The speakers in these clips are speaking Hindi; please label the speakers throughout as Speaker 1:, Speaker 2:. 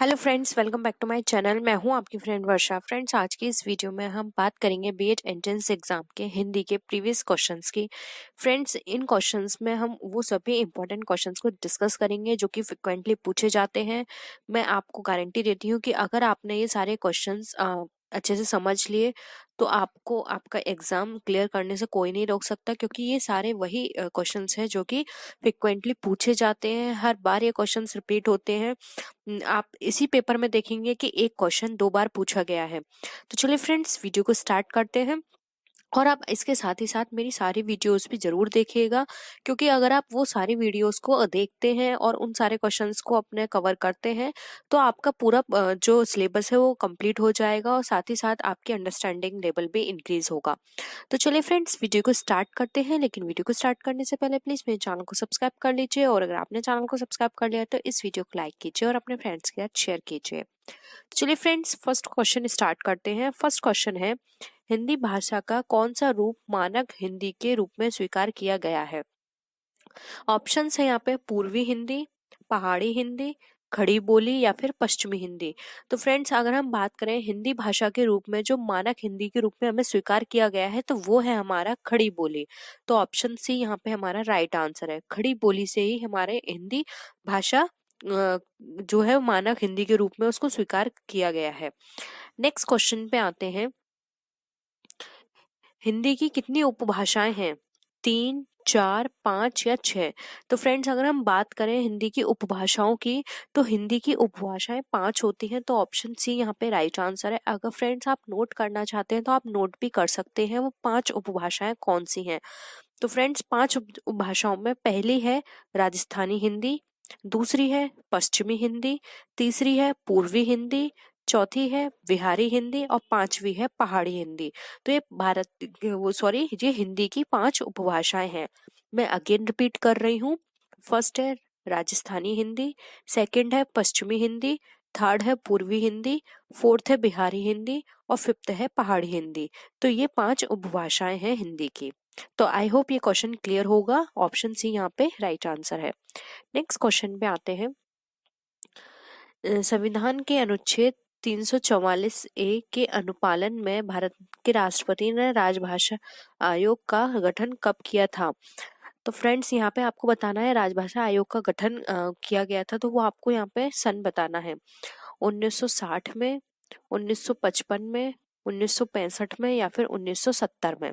Speaker 1: Hello friends, welcome back to my channel. मैं हूं आपकी फ्रेंड वर्षा। फ्रेंड्स, आज की इस वीडियो में हम बात करेंगे बीएड एंट्रेंस एग्जाम के हिंदी के प्रीवियस क्वेश्चंस की। फ्रेंड्स, इन क्वेश्चंस में हम वो सभी इंपॉर्टेंट क्वेश्चंस को डिस्कस करेंगे जो कि फ्रिक्वेंटली पूछे जाते हैं। मैं आपको गारंटी देती हूँ कि अगर आपने ये सारे क्वेश्चंस अच्छे से समझ लिए तो आपको आपका एग्जाम क्लियर करने से कोई नहीं रोक सकता, क्योंकि ये सारे वही क्वेश्चंस हैं जो कि फ्रिक्वेंटली पूछे जाते हैं। हर बार ये क्वेश्चंस रिपीट होते हैं। आप इसी पेपर में देखेंगे कि एक क्वेश्चन 2 बार पूछा गया है। तो चलिए फ्रेंड्स, वीडियो को स्टार्ट करते हैं। और आप इसके साथ ही साथ मेरी सारी वीडियोस भी जरूर देखिएगा, क्योंकि अगर आप वो सारी वीडियोस को देखते हैं और उन सारे क्वेश्चंस को अपने कवर करते हैं तो आपका पूरा जो सिलेबस है वो कंप्लीट हो जाएगा और साथ ही साथ आपकी अंडरस्टैंडिंग लेवल भी इंक्रीज होगा। तो चलिए फ्रेंड्स, वीडियो को स्टार्ट करते हैं। लेकिन वीडियो को स्टार्ट करने से पहले प्लीज मेरे चैनल को सब्सक्राइब कर लीजिए, और अगर आपने चैनल को सब्सक्राइब कर लिया तो इस वीडियो को लाइक कीजिए और अपने फ्रेंड्स के साथ शेयर कीजिए। चलिए फ्रेंड्स, फर्स्ट क्वेश्चन स्टार्ट करते हैं। फर्स्ट क्वेश्चन है, हिंदी भाषा का कौन सा रूप मानक हिंदी के रूप में स्वीकार किया गया है? ऑप्शंस है यहाँ पे पूर्वी हिंदी, पहाड़ी हिंदी, खड़ी बोली या फिर पश्चिमी हिंदी। तो फ्रेंड्स, अगर हम बात करें हिंदी भाषा के रूप में जो मानक हिंदी के रूप में हमें स्वीकार किया गया है तो वो है हमारा खड़ी बोली। तो ऑप्शन सी यहाँ पे हमारा राइट आंसर है। खड़ी बोली से ही हमारे हिंदी भाषा जो है मानक हिंदी के रूप में उसको स्वीकार किया गया है। नेक्स्ट क्वेश्चन पे आते हैं। हिंदी की कितनी उपभाषाएं हैं? 3, 4, 5 या 6? तो फ्रेंड्स, अगर हम बात करें हिंदी की उपभाषाओं की तो हिंदी की उपभाषाएं 5 होती हैं। तो ऑप्शन सी यहाँ पे राइट आंसर है। अगर फ्रेंड्स आप नोट करना चाहते हैं तो आप नोट भी कर सकते हैं वो 5 उपभाषाएं कौन सी हैं। तो फ्रेंड्स, 5 उपभाषाओं में पहली है राजस्थानी हिंदी, दूसरी है पश्चिमी हिंदी, तीसरी है पूर्वी हिंदी, चौथी है बिहारी हिंदी और पांचवी है पहाड़ी हिंदी। तो ये ये हिंदी की 5 उपभाषाएं हैं। मैं अगेन रिपीट कर रही हूँ। फर्स्ट है राजस्थानी हिंदी, सेकंड है पश्चिमी हिंदी, थर्ड है पूर्वी हिंदी, फोर्थ है बिहारी हिंदी और फिफ्थ है पहाड़ी हिंदी। तो ये 5 उपभाषाएं हैं हिंदी की। तो आई होप ये क्वेश्चन क्लियर होगा। ऑप्शन सी यहाँ पे राइट आंसर है। नेक्स्ट क्वेश्चन पे आते हैं। संविधान के अनुच्छेद 344 ए के अनुपालन में भारत के राष्ट्रपति ने राजभाषा आयोग का गठन कब किया था? तो फ्रेंड्स, यहाँ पे आपको बताना है राजभाषा आयोग का गठन किया गया था, तो वो आपको यहाँ पे सन बताना है। 1960 में, 1955 में, 1965 में या फिर 1970 में।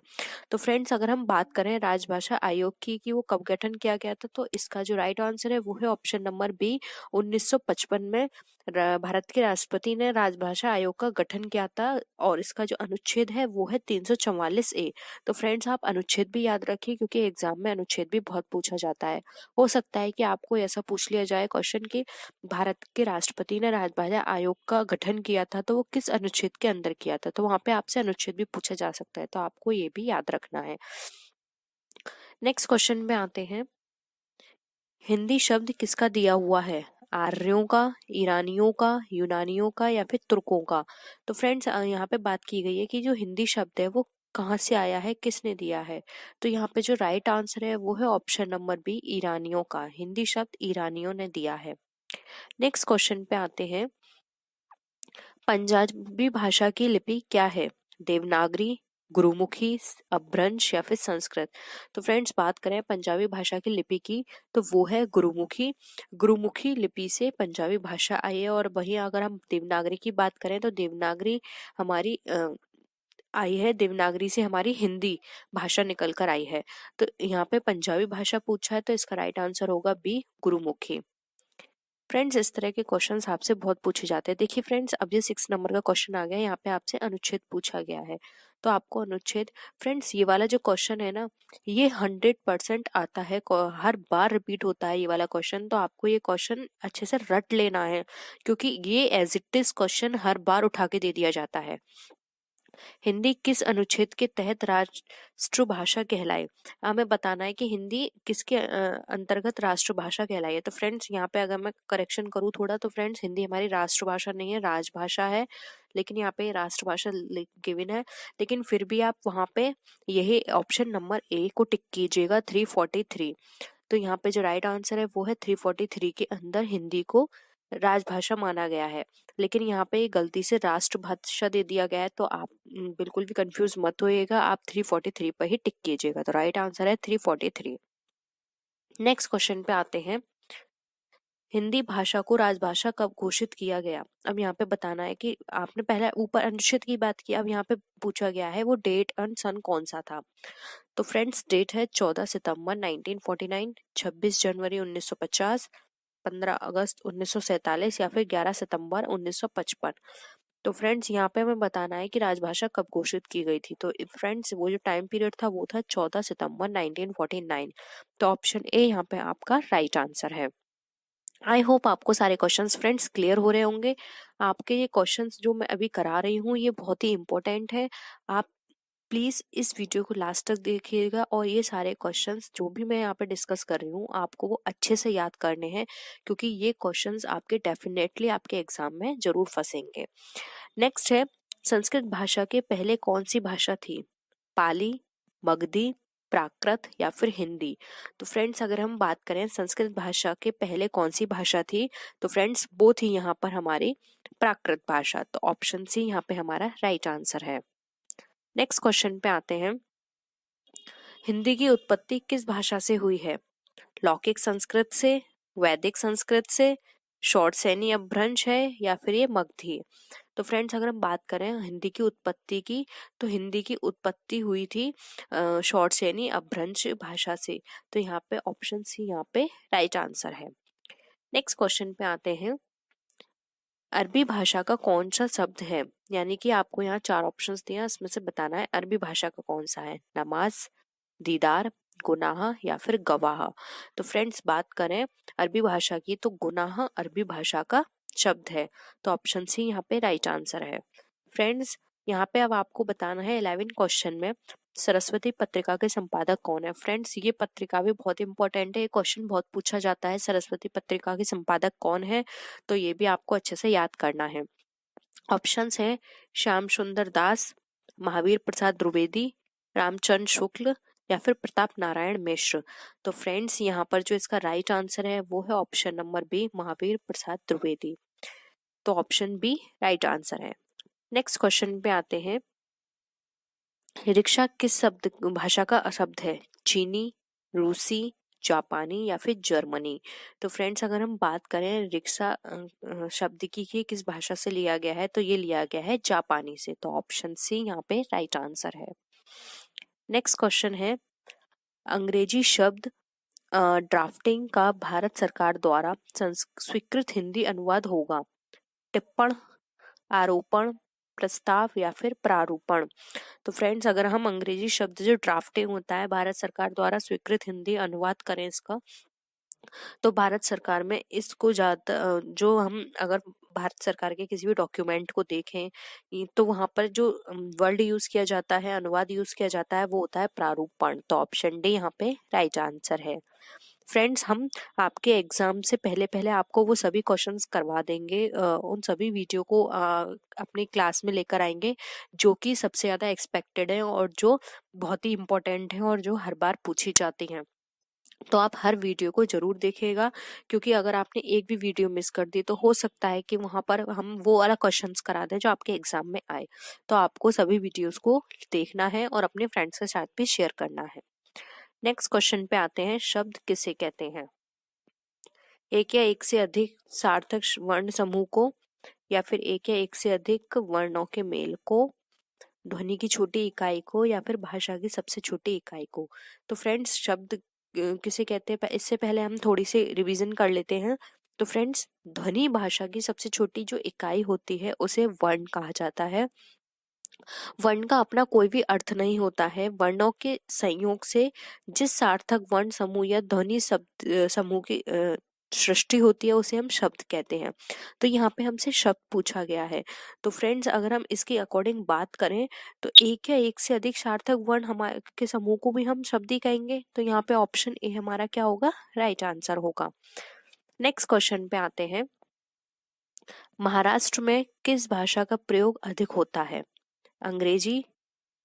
Speaker 1: तो फ्रेंड्स, अगर हम बात करें राजभाषा आयोग की कि वो कब गठन किया गया था तो इसका जो राइट आंसर है वो है ऑप्शन नंबर बी। 1955 में भारत के राष्ट्रपति ने राजभाषा आयोग का गठन किया था और इसका जो अनुच्छेद है वो है 344 ए। तो फ्रेंड्स, आप अनुच्छेद भी याद रखिए, क्योंकि एग्जाम में अनुच्छेद भी बहुत पूछा जाता है। हो सकता है कि आपको ऐसा पूछ लिया जाए क्वेश्चन कि भारत के राष्ट्रपति ने राजभाषा आयोग का गठन किया था तो वो किस अनुच्छेद के अंदर किया था। तो वहां पे आपसे अनुच्छेद भी पूछा जा सकता है, तो आपको ये भी याद रखना है। नेक्स्ट क्वेश्चन में आते हैं। हिंदी शब्द किसका दिया हुआ है? आर्यों का, ईरानियों का, यूनानियों का या फिर तुर्कों का? तो फ्रेंड्स, यहाँ पे बात की गई है कि जो हिंदी शब्द है वो कहाँ से आया है, किसने दिया है। तो यहाँ पे जो राइट आंसर है वो है ऑप्शन नंबर बी, ईरानियों का। हिंदी शब्द ईरानियों ने दिया है। नेक्स्ट क्वेश्चन पे आते हैं। पंजाबी भाषा की लिपि क्या है? देवनागरी, गुरुमुखी, अपभ्रंश या फिर संस्कृत? तो फ्रेंड्स, बात करें पंजाबी भाषा की लिपि की तो वो है गुरुमुखी। गुरुमुखी लिपि से पंजाबी भाषा आई है। और वहीं अगर हम देवनागरी की बात करें तो देवनागरी हमारी आई है। देवनागरी से हमारी हिंदी भाषा निकल कर आई है। तो यहाँ पे पंजाबी भाषा पूछा है तो इसका राइट आंसर होगा बी, गुरुमुखी। फ्रेंड्स, इस तरह के क्वेश्चंस आपसे बहुत पूछे जाते हैं। देखिए फ्रेंड्स, अब ये 6 नंबर का क्वेश्चन आ गया। यहाँ पे आपसे अनुच्छेद पूछा गया है, तो आपको अनुच्छेद, फ्रेंड्स ये वाला जो क्वेश्चन है ना, ये 100% आता है, हर बार रिपीट होता है ये वाला क्वेश्चन। तो आपको ये क्वेश्चन अच्छे से रट लेना है, क्योंकि ये एज इट इज क्वेश्चन हर बार उठा के दे दिया जाता है। हिंदी किस अनुच्छेद के तहत राष्ट्रभाषा कहलाई? हमें बताना है कि हिंदी किसके अंतर्गत राष्ट्रभाषा कहलाई है। तो फ्रेंड्स, यहाँ पे अगर मैं करेक्शन करूँ थोड़ा, तो फ्रेंड्स हिंदी हमारी राष्ट्रभाषा नहीं है, राजभाषा है। लेकिन यहाँ पे राष्ट्रभाषा गिवन है, लेकिन फिर भी आप वहाँ पे यही ऑप्शन नंबर ए को टिक कीजिएगा, 343। तो यहाँ पे जो राइट आंसर है वो है 343 के अंदर हिंदी को राजभाषा माना गया है, लेकिन यहाँ पे ये गलती से राष्ट्रभाषा दे दिया गया है, तो आप बिल्कुल भी कंफ्यूज मत होइएगा, आप 343 पर ही टिक कीजिएगा। तो राइट आंसर है 343। नेक्स्ट क्वेश्चन पे आते हैं, हिंदी भाषा को राजभाषा कब घोषित किया गया। अब यहाँ पे बताना है कि आपने पहले ऊपर अनुच्छेद की बात की, अब यहाँ पे पूछा गया है वो डेट एंड सन कौन सा था। तो फ्रेंड्स डेट है 14 सितंबर 1949, 26 जनवरी 1950, 15 अगस्त 1947 या फिर 11 सितंबर 1955। तो फ्रेंड्स यहाँ पे हमें बताना है कि राजभाषा कब घोषित की गई थी। तो फ्रेंड्स वो जो टाइम पीरियड था वो था 14 सितंबर 1949। तो ऑप्शन ए यहाँ पे आपका राइट आंसर है। आई होप आपको सारे क्वेश्चंस फ्रेंड्स क्लियर हो रहे होंगे। आपके ये क्वेश्चंस जो मैं अभी करा रही हूँ ये बहुत ही इंपॉर्टेंट है। आप प्लीज इस वीडियो को लास्ट तक देखिएगा और ये सारे क्वेश्चंस जो भी मैं यहाँ पे डिस्कस कर रही हूँ आपको वो अच्छे से याद करने हैं, क्योंकि ये क्वेश्चंस आपके डेफिनेटली आपके एग्जाम में जरूर फंसेंगे। नेक्स्ट है, संस्कृत भाषा के पहले कौन सी भाषा थी, पाली, मगधी, प्राकृत या फिर हिंदी। तो फ्रेंड्स अगर हम बात करें संस्कृत भाषा के पहले कौन सी भाषा थी, तो फ्रेंड्स वो थी यहाँ पर हमारी प्राकृत भाषा। तो ऑप्शन सी यहाँ पे हमारा राइट आंसर है। नेक्स्ट क्वेश्चन पे आते हैं, हिंदी की उत्पत्ति किस भाषा से हुई है, लौकिक संस्कृत से, वैदिक संस्कृत से, शॉर्टसेनी अपभ्रंश है या फिर ये मगधी है। तो फ्रेंड्स अगर हम बात करें हिंदी की उत्पत्ति की, तो हिंदी की उत्पत्ति हुई थी शॉर्टसेनी अपभ्रंश भाषा से। तो यहाँ पे ऑप्शन सी यहाँ पे राइट आंसर है। नेक्स्ट क्वेश्चन पे आते हैं, अरबी भाषा का कौन सा शब्द है, यानी कि आपको यहाँ 4 ऑप्शंस दिए हैं, इसमें से बताना है अरबी भाषा का कौन सा है, नमाज, दीदार, गुनाह या फिर गवाह। तो फ्रेंड्स बात करें अरबी भाषा की, तो गुनाह अरबी भाषा का शब्द है। तो ऑप्शन सी यहाँ पे राइट आंसर है। फ्रेंड्स यहाँ पे अब आपको बताना है 11 क्वेश्चन में सरस्वती पत्रिका के संपादक कौन है। फ्रेंड्स ये पत्रिका भी बहुत इंपॉर्टेंट है, ये क्वेश्चन बहुत पूछा जाता है, सरस्वती पत्रिका के संपादक कौन है, तो ये भी आपको अच्छे से याद करना है। ऑप्शंस है श्याम सुंदर दास, महावीर प्रसाद द्विवेदी, रामचंद्र शुक्ल या फिर प्रताप नारायण मिश्र। तो फ्रेंड्स यहाँ पर जो इसका राइट आंसर है वो है option number B, Mahavir Prasad Dwivedi. तो ऑप्शन बी राइट आंसर है। नेक्स्ट क्वेश्चन पे आते हैं, रिक्शा किस शब्द भाषा का शब्द है, चीनी, रूसी, जापानी या फिर जर्मनी। तो फ्रेंड्स अगर हम बात करें रिक्शा शब्द की किस भाषा से लिया गया है, तो ये लिया गया है जापानी से। तो ऑप्शन सी यहाँ पे राइट आंसर है। नेक्स्ट क्वेश्चन है, अंग्रेजी शब्द ड्राफ्टिंग का भारत सरकार द्वारा स्वीकृत हिंदी अनुवाद होगा, टिप्पण, आरोपण, प्रस्ताव या फिर प्रारूपण। तो फ्रेंड्स अगर हम अंग्रेजी शब्द जो ड्राफ्टिंग होता है भारत सरकार द्वारा स्वीकृत हिंदी अनुवाद करें इसका, तो भारत सरकार में इसको ज्यादा जो हम अगर भारत सरकार के किसी भी डॉक्यूमेंट को देखें तो वहां पर जो वर्ड यूज किया जाता है, अनुवाद यूज किया जाता है, वो होता है प्रारूपण। तो ऑप्शन डी यहाँ पे राइट आंसर है। फ्रेंड्स हम आपके एग्जाम से पहले पहले आपको वो सभी क्वेश्चंस करवा देंगे, उन सभी वीडियो को अपनी क्लास में लेकर आएंगे जो कि सबसे ज़्यादा एक्सपेक्टेड है और जो बहुत ही इम्पोर्टेंट है और जो हर बार पूछी जाती हैं। तो आप हर वीडियो को जरूर देखिएगा, क्योंकि अगर आपने एक भी वीडियो मिस कर दी तो हो सकता है कि वहां पर हम वो वाला क्वेश्चंस करा दें जो आपके एग्जाम में आए। तो आपको सभी वीडियोस को देखना है और अपने फ्रेंड्स के साथ भी शेयर करना है। नेक्स्ट क्वेश्चन पे आते हैं, शब्द किसे कहते हैं, एक या एक से अधिक सार्थक वर्ण समूह को, या फिर एक या एक से अधिक वर्णों के मेल को, ध्वनि की छोटी इकाई को, या फिर भाषा की सबसे छोटी इकाई को। तो फ्रेंड्स शब्द किसे कहते हैं, इससे पहले हम थोड़ी सी रिवीजन कर लेते हैं। तो फ्रेंड्स ध्वनि भाषा की सबसे छोटी जो इकाई होती है उसे वर्ण कहा जाता है। वर्ण का अपना कोई भी अर्थ नहीं होता है, वर्णों के संयोग से जिस सार्थक वर्ण समूह या ध्वनि शब्द समूह की सृष्टि होती है उसे हम शब्द कहते हैं। तो यहाँ पे हमसे शब्द पूछा गया है। तो फ्रेंड्स अगर हम इसके अकॉर्डिंग बात करें तो एक या एक से अधिक सार्थक वर्ण हमारे के समूह को भी हम शब्द ही कहेंगे। तो यहाँ पे ऑप्शन ए हमारा क्या होगा, राइट आंसर होगा। नेक्स्ट क्वेश्चन पे आते हैं, महाराष्ट्र में किस भाषा का प्रयोग अधिक होता है, अंग्रेजी,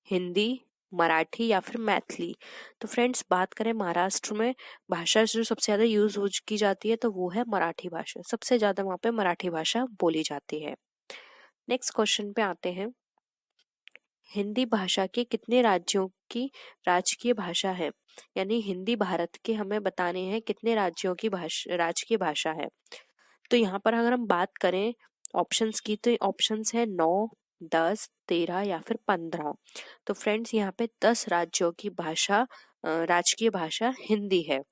Speaker 1: हिंदी, मराठी या फिर मैथिली। तो फ्रेंड्स बात करें महाराष्ट्र में भाषा जो सबसे ज्यादा यूज की जाती है तो वो है मराठी भाषा, सबसे ज्यादा वहाँ पे मराठी भाषा बोली जाती है। नेक्स्ट क्वेश्चन पे आते हैं, हिंदी भाषा के कितने राज्यों की राजकीय भाषा है? यानी हिंदी भारत के हमें बताने हैं कितने राज्यों की भाषा राजकीय भाषा है। तो यहाँ पर अगर हम बात करें ऑप्शंस की तो ऑप्शंस है 9, 10, 13 या फिर 15। तो फ्रेंड्स यहाँ पे 10 राज्यों की भाषा राजकीय भाषा हिंदी है।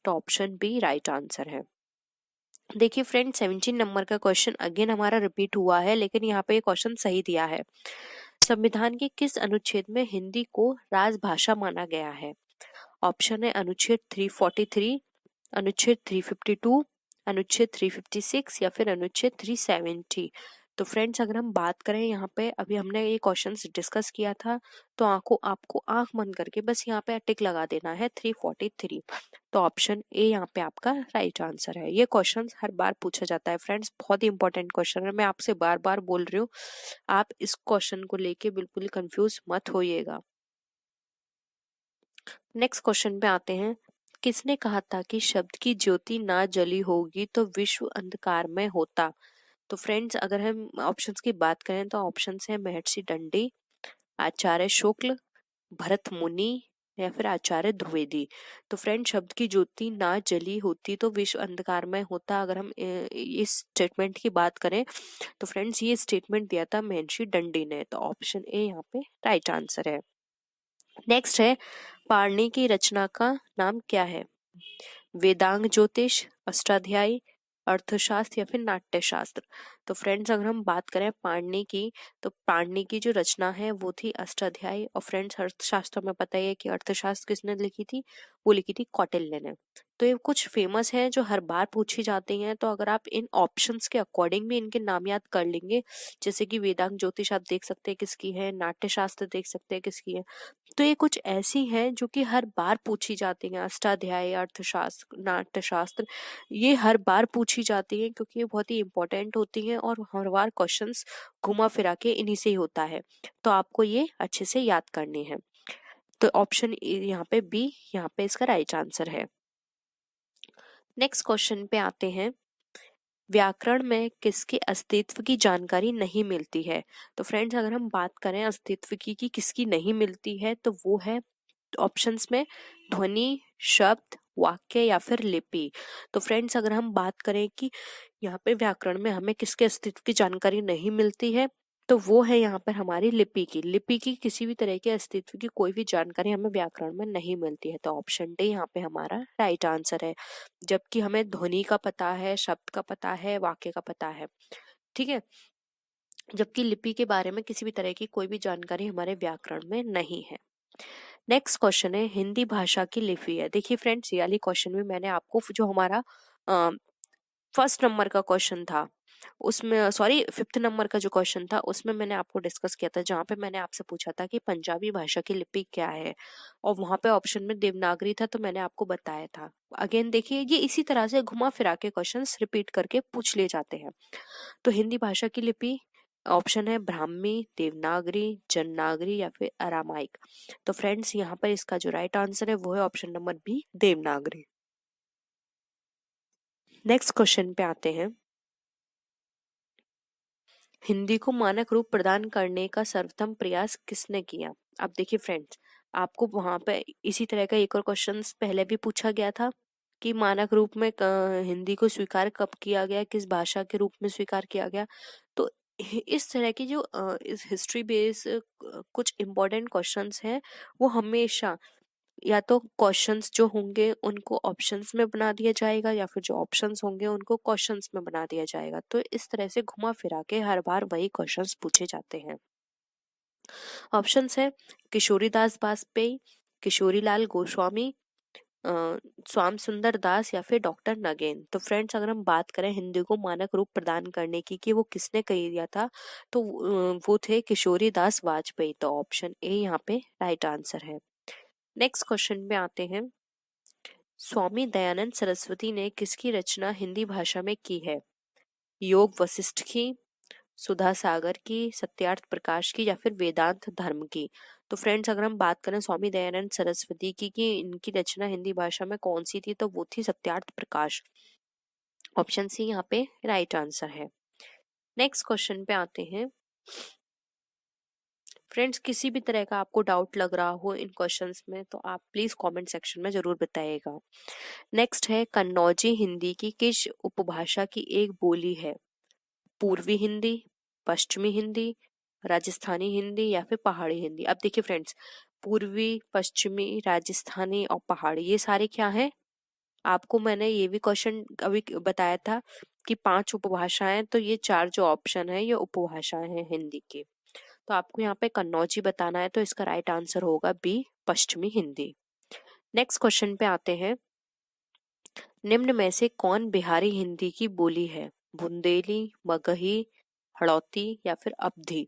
Speaker 1: तो ऑप्शन बी राइट आंसर है। देखिए फ्रेंड 17 नंबर का क्वेश्चन अगेन हमारा रिपीट हुआ है, लेकिन यहाँ पे क्वेश्चन सही दिया है। संविधान के किस अनुच्छेद में हिंदी को राजभाषा माना गया है? ऑप्शन है अनुच्छेद 343, अनुच्छेद 352, अनुच्छेद 356 या फिर अनुच्छेद 370। तो फ्रेंड्स अगर हम बात करें यहाँ पे, अभी हमने ये क्वेश्चंस डिस्कस किया था, तो आपको आंख बंद करके बस यहाँ पे टिक लगा देना है 343। तो ऑप्शन ए यहाँ पे आपका राइट आंसर है। ये क्वेश्चंस हर बार पूछा जाता है फ्रेंड्स, बहुत ही इंपॉर्टेंट क्वेश्चन है, मैं आपसे बार बार बोल रही हूँ, आप इस क्वेश्चन को लेके बिल्कुल कंफ्यूज मत होइएगा। नेक्स्ट क्वेश्चन पे आते हैं, किसने कहा था कि शब्द की ज्योति ना जली होगी तो विश्व अंधकार में होता? तो फ्रेंड्स अगर हम ऑप्शंस की बात करें तो ऑप्शंस है महर्षि दंडी, आचार्य शुक्ल, भरत मुनि या फिर आचार्य द्विवेदी। तो फ्रेंड शब्द की ज्योति ना जली होती तो विश्व अंधकार में होता, अगर हम इस स्टेटमेंट की बात करें तो फ्रेंड्स ये स्टेटमेंट दिया था महर्षि दंडी ने। तो ऑप्शन ए यहाँ पे राइट आंसर है। नेक्स्ट है, पाणिनि की रचना का नाम क्या है? वेदांग ज्योतिष, अष्टाध्यायी, अर्थशास्त्र या फिर नाट्यशास्त्र। तो फ्रेंड्स अगर हम बात करें पाणिनि की, तो पाणिनि की जो रचना है वो थी अष्टाध्यायी। और फ्रेंड्स अर्थशास्त्र में पता ही है कि अर्थशास्त्र किसने लिखी थी, वो लिखी थी कौटिल्य ने। तो ये कुछ फेमस है जो हर बार पूछी जाती हैं, तो अगर आप इन ऑप्शंस के अकॉर्डिंग भी इनके नाम याद कर लेंगे, जैसे कि वेदांग ज्योतिष आप देख सकते हैं किसकी है, नाट्यशास्त्र देख सकते हैं किसकी है, तो ये कुछ ऐसी हैं जो कि हर बार पूछी जाती हैं। अष्टाध्यायी, अर्थशास्त्र, नाट्यशास्त्र ये हर बार पूछी जाती हैं क्योंकि ये बहुत ही इंपॉर्टेंट होती हैं और हर बार क्वेश्चंस घुमा फिरा के इन्हीं से ही होता है। तो आपको ये अच्छे से याद करनी है। तो ऑप्शन यहाँ पे बी यहाँ पे इसका राइट आंसर है। नेक्स्ट क्वेश्चन पे आते हैं, व्याकरण में किसके अस्तित्व की जानकारी नहीं मिलती है? तो फ्रेंड्स अगर हम बात करें अस्तित्व की कि किसकी नहीं मिलती है तो वो है ऑप्शंस में ध्वनि, शब्द, वाक्य या फिर लिपि। तो फ्रेंड्स अगर हम बात करें कि यहाँ पे व्याकरण में हमें किसके अस्तित्व की जानकारी नहीं मिलती है तो वो है यहाँ पर हमारी लिपि की किसी भी तरह के अस्तित्व की कोई भी जानकारी हमें व्याकरण में नहीं मिलती है। तो ऑप्शन डी यहाँ पे हमारा राइट आंसर है। जबकि हमें ध्वनि का पता है, शब्द का पता है, वाक्य का पता है, ठीक है, जबकि लिपि के बारे में किसी भी तरह की कोई भी जानकारी हमारे व्याकरण में नहीं है। नेक्स्ट क्वेश्चन है, हिंदी भाषा की लिपि है। देखिए फ्रेंड्स ये वाली क्वेश्चन में मैंने आपको जो हमारा फर्स्ट नंबर का क्वेश्चन था उसमें, सॉरी 5th नंबर का जो क्वेश्चन था उसमें मैंने आपको डिस्कस किया था, जहाँ पे मैंने आपसे पूछा था कि पंजाबी भाषा की लिपि क्या है, और वहां पे ऑप्शन में देवनागरी था, तो मैंने आपको बताया था। अगेन देखिए ये इसी तरह से घुमा फिरा के क्वेश्चंस रिपीट करके पूछ लिए जाते हैं। तो हिंदी भाषा की लिपि ऑप्शन है ब्राह्मी, देवनागरी, जननागरी या फिर अरामाइक। तो फ्रेंड्स यहाँ पर इसका जो राइट आंसर है वो है option number B, Devanagari. Next question पे आते हैं, हिंदी को मानक रूप प्रदान करने का सर्वप्रथम प्रयास किसने किया? अब देखिए फ्रेंड्स आपको वहां पे इसी तरह का एक और क्वेश्चन पहले भी पूछा गया था कि मानक रूप में हिंदी को स्वीकार कब किया गया, किस भाषा के रूप में स्वीकार किया गया। तो इस तरह की जो इस हिस्ट्री बेस कुछ इम्पोर्टेंट क्वेश्चंस हैं वो हमेशा या तो क्वेश्चंस जो होंगे उनको ऑप्शंस में बना दिया जाएगा या फिर जो ऑप्शंस होंगे उनको क्वेश्चंस में बना दिया जाएगा। तो इस तरह से घुमा फिरा के हर बार वही क्वेश्चंस पूछे जाते हैं। ऑप्शंस है किशोरीदास बाजपेयी, किशोरीलाल गोस्वामी, श्याम सुंदर दास या फिर डॉक्टर नगेन। तो फ्रेंड्स अगर हम बात करें हिंदी को मानक रूप प्रदान करने की कि वो किसने कही दिया था, तो वो थे किशोरी दास वाजपेयी। तो ऑप्शन ए यहाँ पे राइट आंसर है। नेक्स्ट क्वेश्चन पे आते हैं, स्वामी दयानंद सरस्वती ने किसकी रचना हिंदी भाषा में की है? योग वशिष्ठ की, सुधा सागर की, सत्यार्थ प्रकाश की या फिर वेदांत धर्म की। तो फ्रेंड्स अगर हम बात करें स्वामी दयानंद सरस्वती की कि इनकी रचना हिंदी भाषा में कौन सी थी, तो वो थी सत्यार्थ प्रकाश। ऑप्शन सी यहाँ पे राइट आंसर है। नेक्स्ट क्वेश्चन पे आते हैं। फ्रेंड्स किसी भी तरह का आपको डाउट लग रहा हो इन क्वेश्चंस में तो आप प्लीज कमेंट सेक्शन में जरूर बताइएगा। नेक्स्ट है, कन्नौजी हिंदी की किस उपभाषा की एक बोली है? पूर्वी हिंदी, पश्चिमी हिंदी, राजस्थानी हिंदी या फिर पहाड़ी हिंदी? अब देखिए फ्रेंड्स, पूर्वी, पश्चिमी, राजस्थानी और पहाड़ी ये सारे क्या हैं? आपको मैंने ये भी क्वेश्चन अभी बताया था कि 5 उपभाषाएं, तो ये 4 जो ऑप्शन है ये उपभाषाएं हैं हिंदी की। तो आपको यहाँ पे कन्नौजी बताना है, तो इसका राइट आंसर होगा बी, पश्चिमी हिंदी। नेक्स्ट क्वेश्चन पे आते हैं। निम्न में से कौन बिहारी हिंदी की बोली है? बुंदेली, मगही, हड़ौती या फिर अवधी?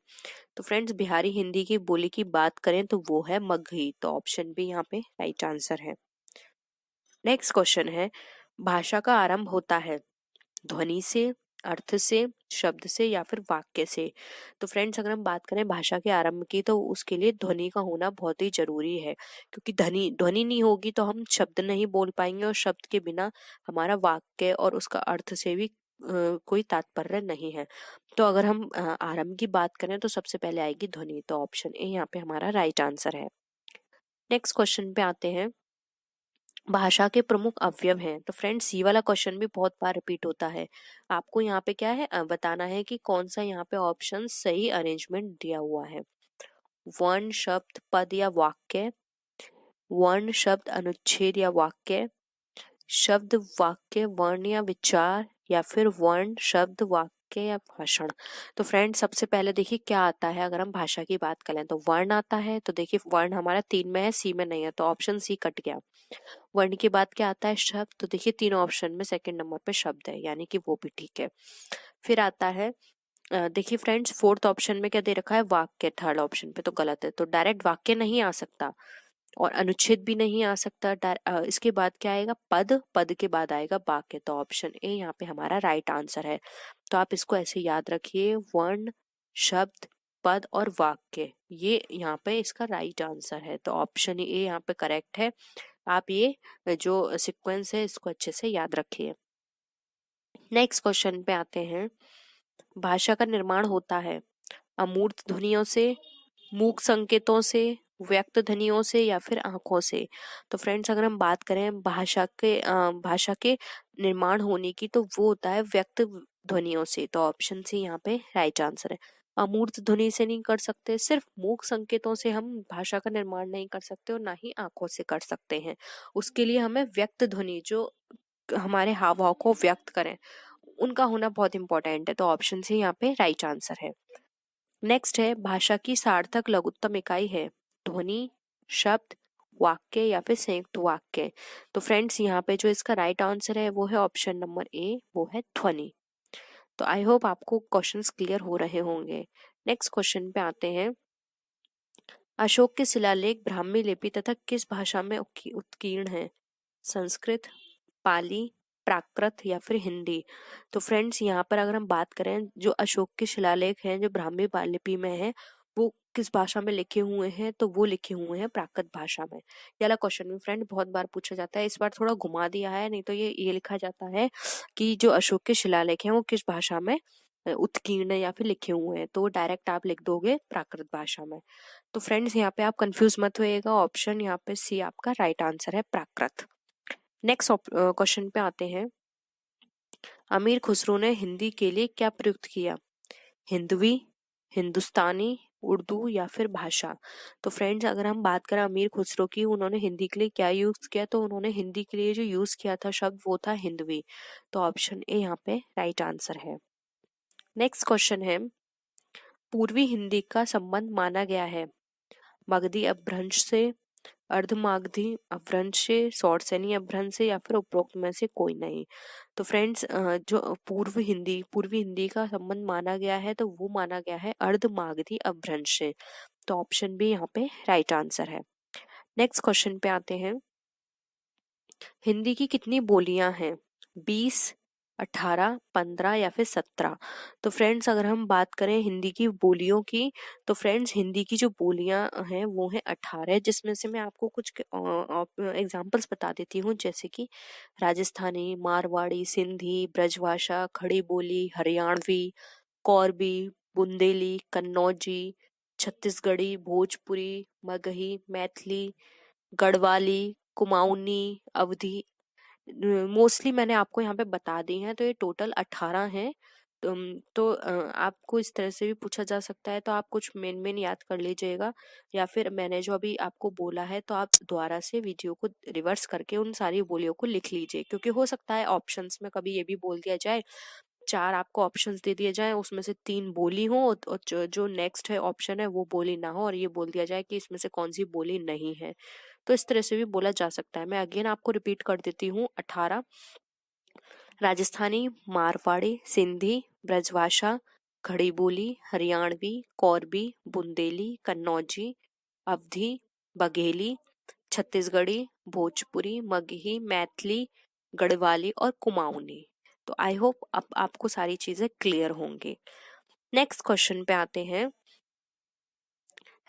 Speaker 1: तो फ्रेंड्स बिहारी हिंदी की बोली की बात करें तो वो है मगही, तो ऑप्शन बी यहाँ पे राइट आंसर है। नेक्स्ट क्वेश्चन है, भाषा का आरंभ होता है ध्वनि से, अर्थ से, शब्द से या फिर वाक्य से? तो फ्रेंड्स अगर हम बात करें भाषा के आरंभ की, तो उसके लिए ध्वनि का होना बहुत ही जरूरी है, क्योंकि ध्वनि ध्वनि नहीं होगी तो हम शब्द नहीं बोल पाएंगे, और शब्द के बिना हमारा वाक्य और उसका अर्थ से भी कोई तात्पर्य नहीं है। तो अगर हम आरंभ की बात करें तो सबसे पहले आएगी ध्वनि, तो ऑप्शन ए यहाँ पे हमारा राइट आंसर है। नेक्स्ट क्वेश्चन पे आते हैं। भाषा के प्रमुख अवयव हैं, तो फ्रेंड्स ये वाला क्वेश्चन भी बहुत बार रिपीट होता है। आपको यहाँ पे क्या है बताना है कि कौन सा यहाँ पे ऑप्शन सही अरेंजमेंट दिया हुआ है। वर्ण, शब्द, पद या वाक्य, वर्ण, शब्द, अनुच्छेद या वाक्य, शब्द, वाक्य, वर्ण या विचार, या फिर वर्ण, शब्द, वाक्य या भाषण? तो फ्रेंड्स सबसे पहले देखिए क्या आता है। अगर हम भाषा की बात करें तो वर्ण आता है, तो देखिए वर्ण हमारा 3 में है, सी में नहीं है, तो ऑप्शन सी कट गया। वर्ण के बाद क्या आता है? शब्द, तो देखिए 3 ऑप्शन में सेकंड नंबर पे शब्द है, यानी कि वो भी ठीक है। फिर आता है देखिए फ्रेंड्स फोर्थ ऑप्शन में क्या दे रखा है? वाक्य। थर्ड ऑप्शन पे तो गलत है, तो डायरेक्ट वाक्य नहीं आ सकता और अनुच्छेद भी नहीं आ सकता। इसके बाद क्या आएगा? पद, पद के बाद आएगा वाक्य, तो ऑप्शन ए यहाँ पे हमारा राइट आंसर है। तो आप इसको ऐसे याद रखिए, वर्ण, शब्द, पद और वाक्य, ये यहाँ पे इसका राइट आंसर है, तो ऑप्शन ए यहाँ पे करेक्ट है। आप ये जो सीक्वेंस है इसको अच्छे से याद रखिए। नेक्स्ट क्वेश्चन पे आते हैं। भाषा का निर्माण होता है अमूर्त ध्वनियों से, मूक संकेतों से, व्यक्त ध्वनियों से या फिर आंखों से? तो फ्रेंड्स अगर हम बात करें भाषा के निर्माण होने की, तो वो होता है व्यक्त ध्वनियों से, तो ऑप्शन सी यहाँ पे राइट आंसर है। अमूर्त ध्वनि से नहीं कर सकते, सिर्फ मूक संकेतों से हम भाषा का निर्माण नहीं कर सकते और ना ही आंखों से कर सकते हैं। उसके लिए हमें व्यक्त ध्वनि, जो हमारे हाव भाव को व्यक्त करें, उनका होना बहुत इंपॉर्टेंट है, तो ऑप्शन सी यहाँ पे राइट आंसर है। नेक्स्ट है, भाषा की सार्थक लघुत्तम इकाई है ध्वनि, शब्द, वाक्य या फिर संयुक्त वाक्य? तो फ्रेंड्स यहाँ पे जो इसका राइट आंसर है वो है ऑप्शन नंबर ए, वो है ध्वनि। तो आई होप आपको क्वेश्चंस क्लियर हो रहे होंगे। नेक्स्ट क्वेश्चन पे आते हैं। अशोक के शिलालेख ब्राह्मी लिपि तथा किस भाषा में उत्कीर्ण है? संस्कृत, पाली, प्राकृत या फिर हिंदी? तो फ्रेंड्स यहाँ पर अगर हम बात करें, जो अशोक के शिलालेख हैं जो ब्राह्मी लिपि में है, वो किस भाषा में लिखे हुए हैं? तो वो लिखे हुए हैं प्राकृत भाषा में। ये वाला क्वेश्चन भी फ्रेंड बहुत बार पूछा जाता है, इस बार थोड़ा घुमा दिया है, नहीं तो ये लिखा जाता है कि जो अशोक के शिलालेख हैं वो किस भाषा में उत्कीर्ण या फिर लिखे हुए हैं, तो डायरेक्ट आप लिख दोगे प्राकृत भाषा में। तो फ्रेंड्स यहाँ पे आप कंफ्यूज मत होइएगा, ऑप्शन यहाँ पे सी आपका राइट आंसर है, प्राकृत। नेक्स्ट क्वेश्चन पे आते हैं। अमीर खुसरो ने हिंदी के लिए क्या प्रयुक्त किया? हिंदवी, हिंदुस्तानी, उर्दू या फिर भाषा? तो फ्रेंड्स अगर हम बात करें अमीर खुसरो की, उन्होंने हिंदी के लिए क्या यूज किया, तो उन्होंने हिंदी के लिए जो यूज किया था शब्द वो था हिंदवी, तो ऑप्शन ए यहाँ पे राइट आंसर है। नेक्स्ट क्वेश्चन है, पूर्वी हिंदी का संबंध माना गया है मगधी अपभ्रंश से, अर्धमागधी अपभ्रंश से, सौरसेनी अपभ्रंश से या फिर उपरोक्त में से कोई नहीं? तो फ्रेंड्स जो पूर्वी हिंदी का संबंध माना गया है, तो वो माना गया है अर्धमागधी अपभ्रंश से, तो ऑप्शन बी यहाँ पे राइट आंसर है। नेक्स्ट क्वेश्चन पे आते हैं। हिंदी की कितनी बोलियां हैं? 20, 18, 15 या फिर 17। तो फ्रेंड्स अगर हम बात करें हिंदी की बोलियों की, तो फ्रेंड्स हिंदी की जो बोलियां हैं वो हैं 18, जिसमें से मैं आपको कुछ एग्जाम्पल्स बता देती हूँ, जैसे कि राजस्थानी, मारवाड़ी, सिंधी, ब्रजभाषा, खड़ी बोली, हरियाणवी, कौरबी, बुंदेली, कन्नौजी, छत्तीसगढ़ी, भोजपुरी, मगही, मैथिली, गढ़वाली, कुमाऊनी, अवधी। मोस्टली मैंने आपको यहाँ पे बता दी हैं, तो ये टोटल 18 हैं। आपको इस तरह से भी पूछा जा सकता है, तो आप कुछ मेन मेन याद कर लीजिएगा, या फिर मैंने जो अभी आपको बोला है तो आप दोबारा से वीडियो को रिवर्स करके उन सारी बोलियों को लिख लीजिए, क्योंकि हो सकता है ऑप्शंस में कभी ये भी बोल दिया जाए, 4 आपको ऑप्शंस दे दिए जाए, उसमें से 3 बोली हो और जो नेक्स्ट है ऑप्शन है वो बोली ना हो, और ये बोल दिया जाए कि इसमें से कौन सी बोली नहीं है। तो इस तरह से भी बोला जा सकता है। मैं अगेन आपको रिपीट कर देती हूँ। 18 राजस्थानी, मारवाड़ी, सिंधी, ब्रजभाषा, खड़ी बोली, हरियाणवी, कौरबी, बुंदेली, कन्नौजी, अवधी, बघेली, छत्तीसगढ़ी, भोजपुरी, मगही, मैथिली, गढ़वाली और कुमाऊनी। तो आई होप अब आपको सारी चीजें क्लियर होंगी। नेक्स्ट क्वेश्चन पे आते हैं।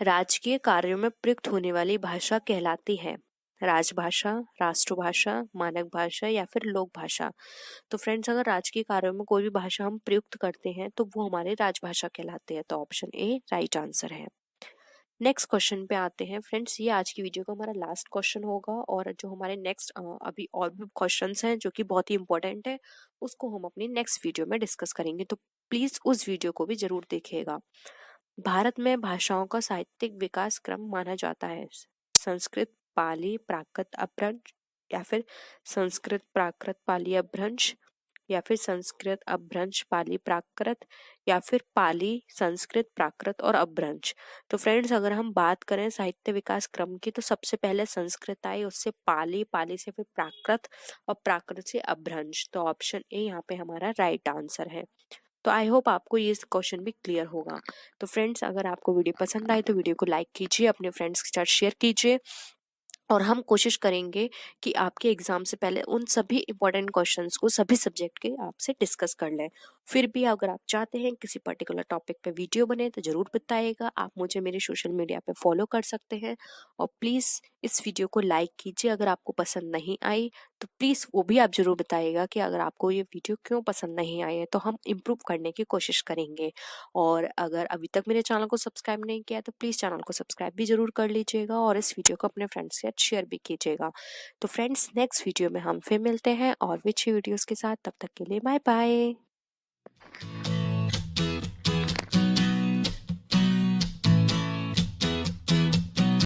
Speaker 1: राजकीय कार्यों में प्रयुक्त होने वाली भाषा कहलाती है राजभाषा, राष्ट्रभाषा, मानक भाषा या फिर लोक भाषा। तो फ्रेंड्स अगर राजकीय कार्यों में कोई भी भाषा हम प्रयुक्त करते हैं तो वो हमारी राजभाषा कहलाती है। तो ऑप्शन ए राइट आंसर है। नेक्स्ट क्वेश्चन पे आते हैं फ्रेंड्स। ये आज की वीडियो का हमारा लास्ट क्वेश्चन होगा, और जो हमारे नेक्स्ट अभी और भी क्वेश्चंस हैं जो कि बहुत ही इंपॉर्टेंट है, उसको हम अपनी नेक्स्ट वीडियो में डिस्कस करेंगे। तो प्लीज उस वीडियो को भी जरूर देखिएगा। भारत में भाषाओं का साहित्यिक विकास क्रम माना जाता है संस्कृत, पाली, प्राकृत, अपभ्रंश, या फिर संस्कृत, प्राकृत, पाली, अपभ्रंश, या फिर संस्कृत, अपभ्रंश, पाली, प्राकृत, या फिर पाली, संस्कृत, प्राकृत और अपभ्रंश। तो फ्रेंड्स अगर हम बात करें साहित्य विकास क्रम की, तो सबसे पहले संस्कृत आई, उससे पाली, पाली से फिर प्राकृत और प्राकृत से अपभ्रंश। तो ऑप्शन ए यहाँ पे हमारा राइट आंसर है। तो आई होप आपको ये क्वेश्चन भी क्लियर होगा। तो फ्रेंड्स अगर आपको वीडियो पसंद आए तो वीडियो को लाइक कीजिए, अपने फ्रेंड्स के साथ शेयर कीजिए, और हम कोशिश करेंगे कि आपके एग्जाम से पहले उन सभी इंपॉर्टेंट क्वेश्चंस को सभी सब्जेक्ट के आपसे डिस्कस कर लें। फिर भी अगर आप चाहते हैं किसी पर्टिकुलर टॉपिक पे वीडियो बने तो जरूर बताइएगा। आप मुझे मेरे सोशल मीडिया पे फॉलो कर सकते हैं, और प्लीज इस वीडियो को लाइक कीजिए। अगर आपको पसंद नहीं आई तो प्लीज वो भी आप जरूर बताइएगा कि अगर आपको ये वीडियो क्यों पसंद नहीं आई है, तो हम इम्प्रूव करने की कोशिश करेंगे। और अगर अभी तक मेरे चैनल को सब्सक्राइब नहीं किया तो प्लीज चैनल को सब्सक्राइब भी जरूर कर लीजिएगा, और इस वीडियो को अपने फ्रेंड्स के साथ शेयर भी कीजिएगा। तो फ्रेंड्स नेक्स्ट वीडियो में हम फिर मिलते हैं और भी अच्छी वीडियोस के साथ। तब तक के लिए बाय बाय।